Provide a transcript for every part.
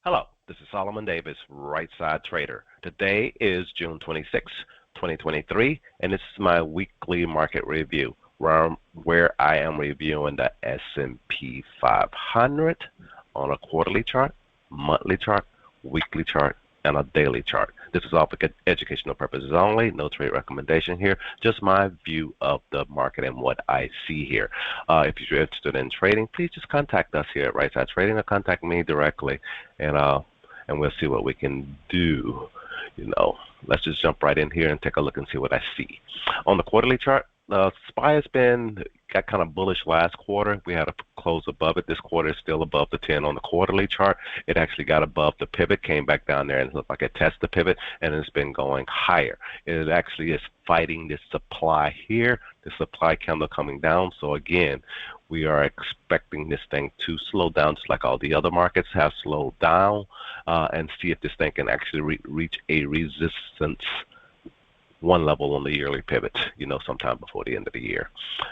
Hello, this is Solomon Davis, Right Side Trader. Today is June 26, 2023, and this is my weekly market review where I am reviewing the S&P 500 on a quarterly chart, monthly chart, weekly chart, and a daily chart. This is all for educational purposes only, no trade recommendation here, just my view of the market and what I see here. If you're interested in trading, please just contact us here at Right Side Trading or contact me directly, and we'll see what we can do. Let's just jump right in here and take a look and see what I see. On the quarterly chart, SPY has got kind of bullish last quarter. We had a close above it. This quarter is still above the 10 on the quarterly chart. It actually got above the pivot, came back down there and looked like it tested the pivot, and it's been going higher. It actually is fighting this supply here, the supply candle coming down. So again, we are expecting this thing to slow down just like all the other markets have slowed down, and see if this thing can actually reach a resistance one level on the yearly pivot, sometime before the end of the year.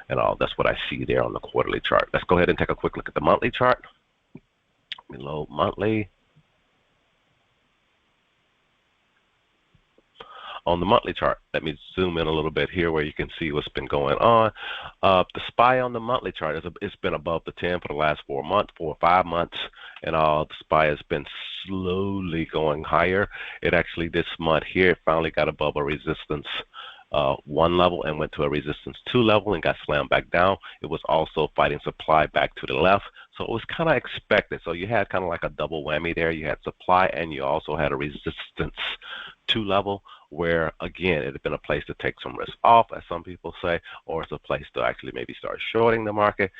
And that's what I see there on the quarterly chart. Let's go ahead and take a quick look at the monthly chart. Below monthly. On the monthly chart, let me zoom in a little bit here where you can see what's been going on. The SPY on the monthly chart, it's been above the 10 for the last 4 or 5 months, and the SPY has been slowly going higher. It actually, this month here, it finally got above a resistance 1 level and went to a resistance 2 level and got slammed back down. It was also fighting supply back to the left, so it was kind of expected. So you had kind of like a double whammy there. You had supply and you also had a resistance 2 level, where again it had been a place to take some risk off, as some people say, or it's a place to actually maybe start shorting the market,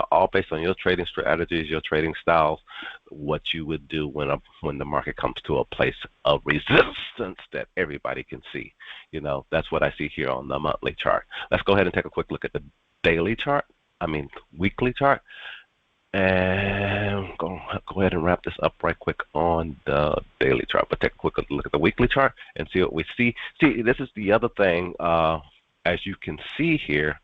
all based on your trading strategies, your trading styles, what you would do when the market comes to a place of resistance that everybody can see. That's what I see here on the monthly chart. Let's go ahead and take a quick look at the weekly chart. And go ahead and wrap this up right quick on the daily chart. But take a quick look at the weekly chart and see what we see. See, this is the other thing, as you can see here,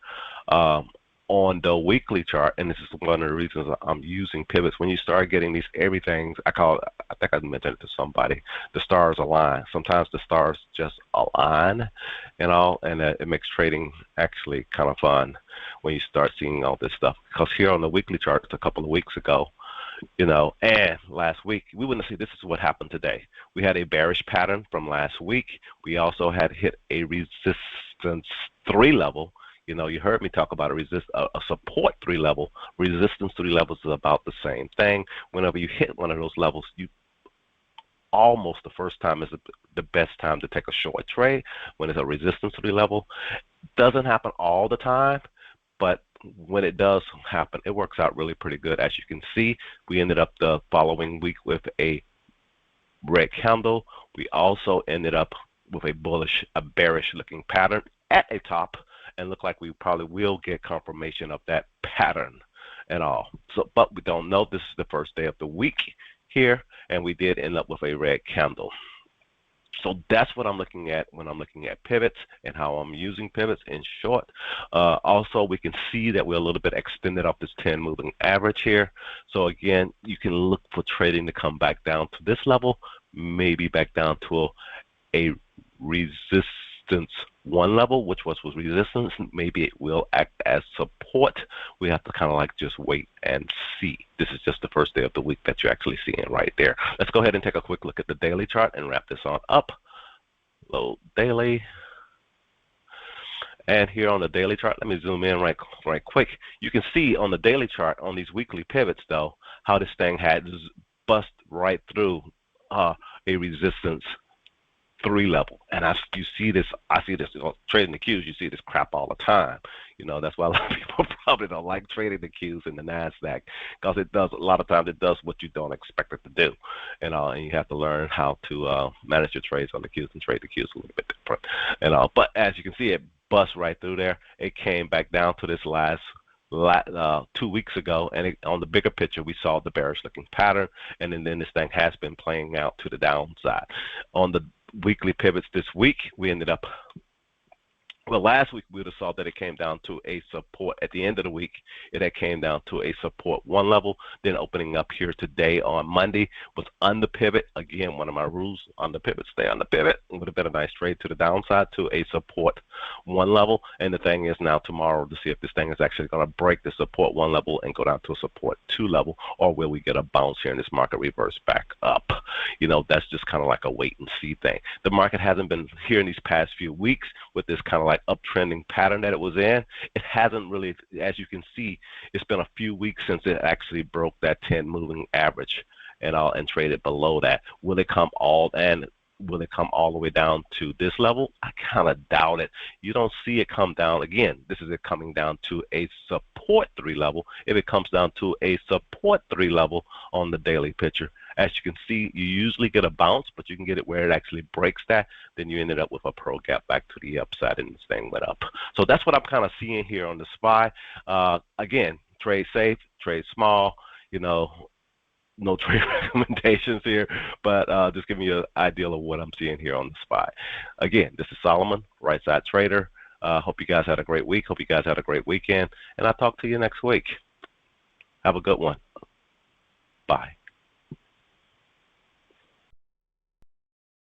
on the weekly chart, and this is one of the reasons I'm using pivots. When you start getting these everythings, I think I mentioned it to somebody, the stars align. Sometimes the stars just align and it makes trading actually kind of fun when you start seeing all this stuff. Because here on the weekly chart, a couple of weeks ago, and last week, we wouldn't see, this is what happened today. We had a bearish pattern from last week. We also had hit a resistance 3 level. You heard me talk about a support 3 level. Resistance 3 levels is about the same thing. Whenever you hit one of those levels, almost the first time is the best time to take a short trade when it's a resistance 3 level. Doesn't happen all the time, but when it does happen, it works out really pretty good. As you can see, we ended up the following week with a red candle. We also ended up with a bearish looking pattern at a top, and look like we probably will get confirmation of that pattern and all. So, but we don't know. This is the first day of the week here, and we did end up with a red candle. So that's what I'm looking at when I'm looking at pivots and how I'm using pivots in short. Also, we can see that we're a little bit extended off this 10 moving average here. So again, you can look for trading to come back down to this level, maybe back down to a resistance 1 level, which was resistance. Maybe it will act as support. We have to kind of like just wait and see. This is just the first day of the week that you're actually seeing right there. Let's go ahead and take a quick look at the daily chart and wrap this on up. Load daily. And here on the daily chart, let me zoom in right quick. You can see on the daily chart, on these weekly pivots though, how this thing had bust right through a resistance 3 level. And I see this trading the Qs. You see this crap all the time. That's why a lot of people probably don't like trading the Qs in the Nasdaq, because a lot of times it does what you don't expect it to do, and you have to learn how to manage your trades on the Qs and trade the Qs a little bit different, but as you can see, it bust right through there. It came back down to this last 2 weeks ago, and on the bigger picture we saw the bearish looking pattern, and then this thing has been playing out to the downside. On the weekly pivots this week, we ended up Well, last week we would have saw that it came down to a support at the end of the week. It had came down to a support one level. Then opening up here today on Monday was on the pivot. Again, one of my rules on the pivot, stay on the pivot. It would have been a nice trade to the downside to a support one level. And the thing is now tomorrow to see if this thing is actually going to break the support one level and go down to a support two level, or will we get a bounce here in this market reverse back up? That's just kind of like a wait and see thing. The market hasn't been here in these past few weeks with this kind of like uptrending pattern that it was in. It hasn't really, as you can see, it's been a few weeks since it actually broke that 10 moving average and traded below that. Will it come all the way down to this level? I kind of doubt it. You don't see it come down. Again, this is it coming down to a support 3 level. If it comes down to a support 3 level on the daily picture, as you can see, you usually get a bounce, but you can get it where it actually breaks that. Then you ended up with a pro gap back to the upside, and this thing went up. So that's what I'm kind of seeing here on the SPY. Again, trade safe, trade small. No trade recommendations here, but just giving you an idea of what I'm seeing here on the SPY. Again, this is Solomon, Right Side Trader. Hope you guys had a great week. Hope you guys had a great weekend, and I'll talk to you next week. Have a good one. Bye.